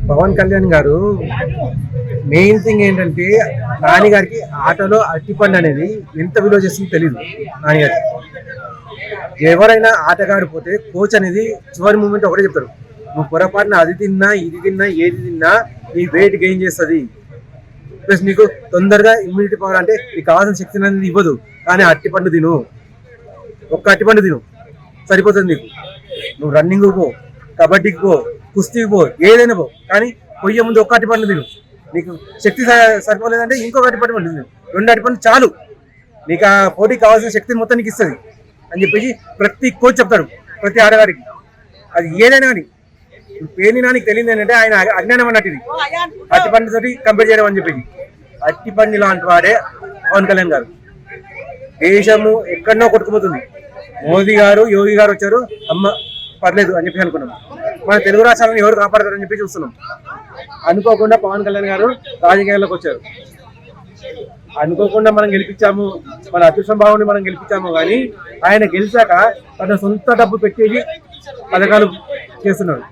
పవన్ కళ్యాణ్ గారు main thing ఏంటంటే నాని గారికి ఆటలో అరటిపండు అనేది ఎంత విలువ చేస్తుందో తెలియదు. నాని గారికి ఎవరైనా ఆటగాడు పోతే కోచ్ అనేది చివరి మూమెంట్ ఒకటే చెప్తారు, నువ్వు పొరపాటున అది తిన్నా ఇది తిన్నా ఏది తిన్నా నీ వెయిట్ గెయిన్ చేస్తుంది, ప్లస్ నీకు తొందరగా ఇమ్యూనిటీ పవర్ అంటే నీకు కావాల్సిన శక్తి అనేది ఇవ్వదు, కానీ అరటిపండు తిను, ఒక్క అరటిపండు తిను సరిపోతుంది నీకు. నువ్వు రన్నింగ్ పో, కబడ్డీకి పో, కుస్తీకి పో, ఏదైనా పో, కానీ పొయ్యే ముందు ఒక్క అరటిపండు తిను. నీకు శక్తి సరిపోలేదంటే ఇంకొక అరటిపండు తిను, 2 అరటిపండు చాలు, నీకు ఆ పోటీకి కావాల్సిన శక్తిని మొత్తం నీకు ఇస్తుంది అని చెప్పేసి ప్రతి కోచ్ చెప్తాడు ప్రతి ఆడగారికి. అది ఏదైనా కానీ పేరుని నాకు తెలియదు ఏంటంటే ఆయన అజ్ఞానం అన్నట్టు ఇది అరటిపండు తోటి కంపేర్ చేయడం అని చెప్పేసి. అరటిపండు లాంటి వాడే పవన్ కళ్యాణ్ గారు. దేశము ఎక్కడనో కొట్టుకుపోతుంది, మోదీ గారు యోగి గారు వచ్చారు, అమ్మ పర్లేదు అని చెప్పి అనుకున్నాం. మన తెలుగు రాష్ట్రాలను ఎవరు కాపాడతారని చెప్పి చూస్తున్నాం. అనుకోకుండా పవన్ కళ్యాణ్ గారు రాజకీయాల్లోకి వచ్చారు. అనుకోకుండా మనం గెలిపించాము, మన అదృష్టం బాగుండి మనం గెలిపించాము, కానీ ఆయన గెలిచాక తన సొంత డబ్బు పెట్టేసి పథకాలు చేస్తున్నాడు.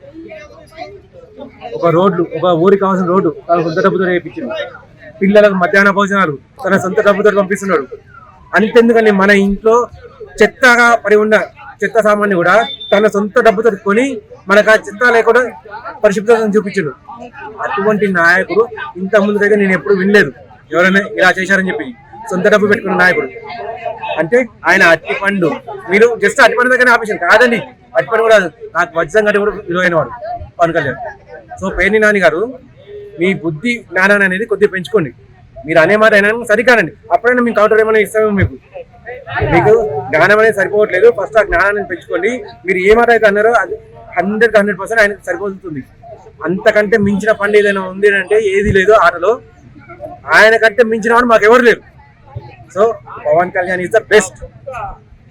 ఒక రోడ్లు, ఒక ఊరికి కావాల్సిన రోడ్డు తన సొంత డబ్బుతో వేయించింది. పిల్లలకు మధ్యాహ్న భోజనాలు తన సొంత డబ్బుతో పంపిస్తున్నాడు. అంతెందుకని మన ఇంట్లో చెత్తగా పడి ఉన్న చెత్త సామాన్ని కూడా తన సొంత డబ్బుతో కొని మనకు ఆ చెత్త లేకుండా పరిశుభ్రతను చూపించాడు. అటువంటి నాయకుడు ఇంత ముందుకైతే నేను ఎప్పుడు వినలేదు ఎవరైనా ఇలా చేశారని చెప్పి. సొంత డబ్బు పెట్టుకున్న నాయకుడు అంటే ఆయన అరటిపండు. మీరు జస్ట్ అరటిపండు దగ్గర ఆపేసారు కాదండి, అరటిపండు కూడా నాకు వజ్రం కంటే కూడా విలువైన వాడు పవన్ కళ్యాణ్. సో పేర్ని నాని గారు, మీ బుద్ధి జ్ఞానాన్ని అనేది కొద్దిగా పెంచుకోండి. మీరు అనే మాట అయినా సరికానండి, అప్పుడైనా మీకు కౌంటర్ ఏమైనా ఇస్తామో మీకు జ్ఞానం అనేది సరిపోవట్లేదు. ఫస్ట్ ఆ జ్ఞానాన్ని పెంచుకోండి. మీరు ఏ మాట అయితే అన్నారో అది 100% ఆయనకు సరిపోతుంది. అంతకంటే మించిన పండు ఏదైనా ఉంది అంటే ఏది లేదు ఆటలో. ఆయన కంటే మించిన వాడు మాకు ఎవరు లేరు. So Pawan Kalyan is the best.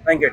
Thank you.